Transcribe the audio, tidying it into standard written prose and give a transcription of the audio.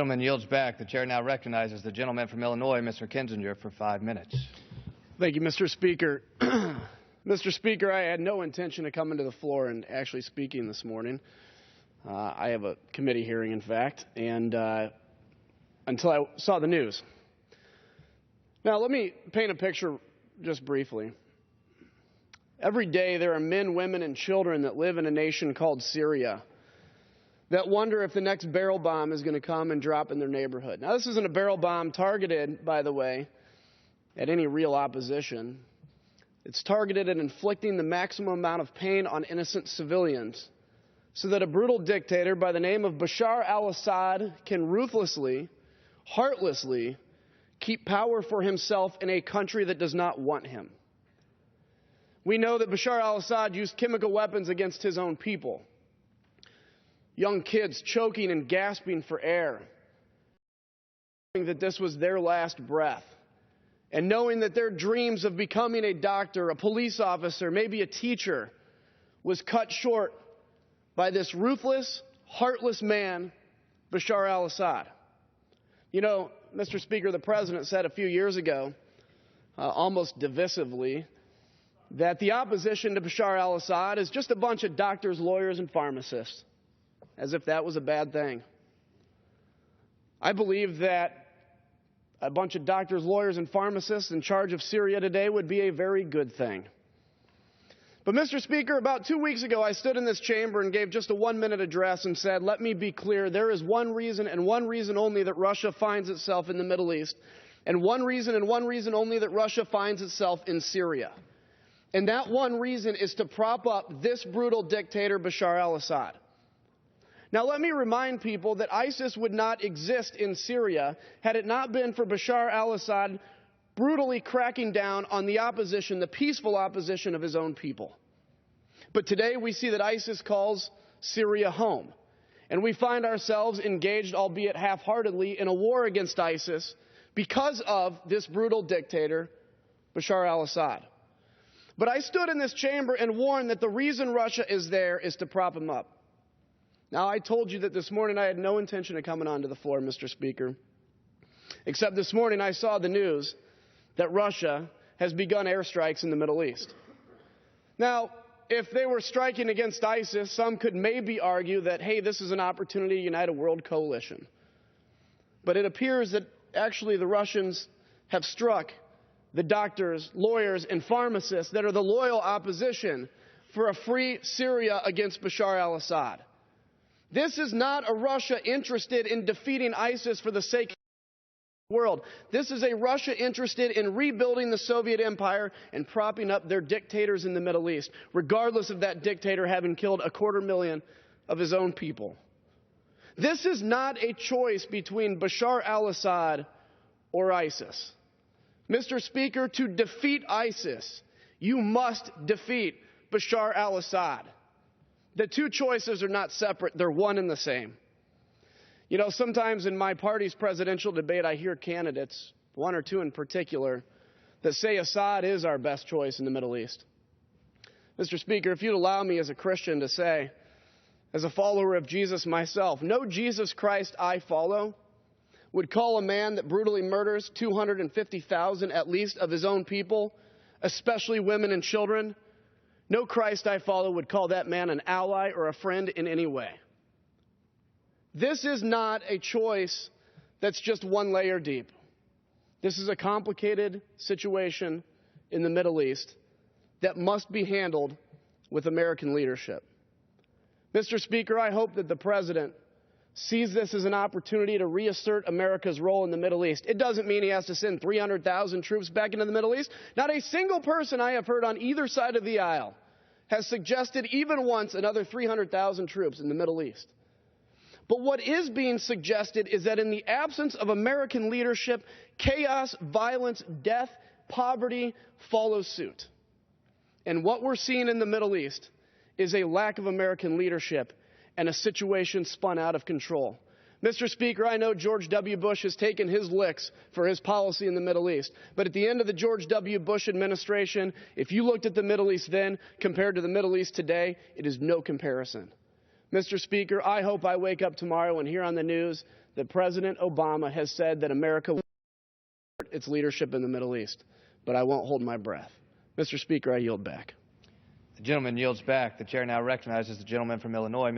The gentleman yields back. The chair now recognizes the gentleman from Illinois, Mr. Kinzinger, for 5 minutes. Thank you, Mr. Speaker. Mr. Speaker, I had no intention of coming to the floor and actually speaking this morning. I have a committee hearing, in fact, and until I saw the news. Now, let me paint a picture just briefly. Every day there are men, women, and children that live in a nation called Syria that wonder if the next barrel bomb is going to come and drop in their neighborhood. Now, this isn't a barrel bomb targeted, by the way, at any real opposition. It's targeted at inflicting the maximum amount of pain on innocent civilians so that a brutal dictator by the name of Bashar al-Assad can ruthlessly, heartlessly keep power for himself in a country that does not want him. We know that Bashar al-Assad used chemical weapons against his own people. Young kids choking and gasping for air, knowing that this was their last breath, and knowing that their dreams of becoming a doctor, a police officer, maybe a teacher, was cut short by this ruthless, heartless man, Bashar al-Assad. You know, Mr. Speaker, the President said a few years ago, almost divisively, that the opposition to Bashar al-Assad is just a bunch of doctors, lawyers, and pharmacists, as if that was a bad thing. I believe that a bunch of doctors, lawyers, and pharmacists in charge of Syria today would be a very good thing. But, Mr. Speaker, about 2 weeks ago, I stood in this chamber and gave just a 1-minute address and said, let me be clear, there is one reason and one reason only that Russia finds itself in the Middle East, and one reason only that Russia finds itself in Syria. And that one reason is to prop up this brutal dictator, Bashar al-Assad. Now, let me remind people that ISIS would not exist in Syria had it not been for Bashar al-Assad brutally cracking down on the opposition, the peaceful opposition of his own people. But today we see that ISIS calls Syria home, and we find ourselves engaged, albeit half-heartedly, in a war against ISIS because of this brutal dictator, Bashar al-Assad. But I stood in this chamber and warned that the reason Russia is there is to prop him up. Now, I told you that this morning I had no intention of coming onto the floor, Mr. Speaker, except this morning I saw the news that Russia has begun airstrikes in the Middle East. Now, if they were striking against ISIS, some could maybe argue that, hey, this is an opportunity to unite a world coalition. But it appears that actually the Russians have struck the doctors, lawyers, and pharmacists that are the loyal opposition for a free Syria against Bashar al-Assad. This is not a Russia interested in defeating ISIS for the sake of the world. This is a Russia interested in rebuilding the Soviet Empire and propping up their dictators in the Middle East, regardless of that dictator having killed 250,000 of his own people. This is not a choice between Bashar al-Assad or ISIS. Mr. Speaker, to defeat ISIS, you must defeat Bashar al-Assad. The two choices are not separate. They're one and the same. You know, sometimes in my party's presidential debate, I hear candidates, one or two in particular, that say Assad is our best choice in the Middle East. Mr. Speaker, if you'd allow me as a Christian to say, as a follower of Jesus myself, no Jesus Christ I follow would call a man that brutally murders 250,000 at least of his own people, especially women and children. No Christ I follow would call that man an ally or a friend in any way. This is not a choice that's just one layer deep. This is a complicated situation in the Middle East that must be handled with American leadership. Mr. Speaker, I hope that the President sees this as an opportunity to reassert America's role in the Middle East. It doesn't mean he has to send 300,000 troops back into the Middle East. Not a single person I have heard on either side of the aisle has suggested even once another 300,000 troops in the Middle East. But what is being suggested is that in the absence of American leadership, chaos, violence, death, poverty follow suit. And what we're seeing in the Middle East is a lack of American leadership and a situation spun out of control. Mr. Speaker, I know George W. Bush has taken his licks for his policy in the Middle East. But at the end of the George W. Bush administration, if you looked at the Middle East then compared to the Middle East today, it is no comparison. Mr. Speaker, I hope I wake up tomorrow and hear on the news that President Obama has said that America will support its leadership in the Middle East, but I won't hold my breath. Mr. Speaker, I yield back. The gentleman yields back. The chair now recognizes the gentleman from Illinois.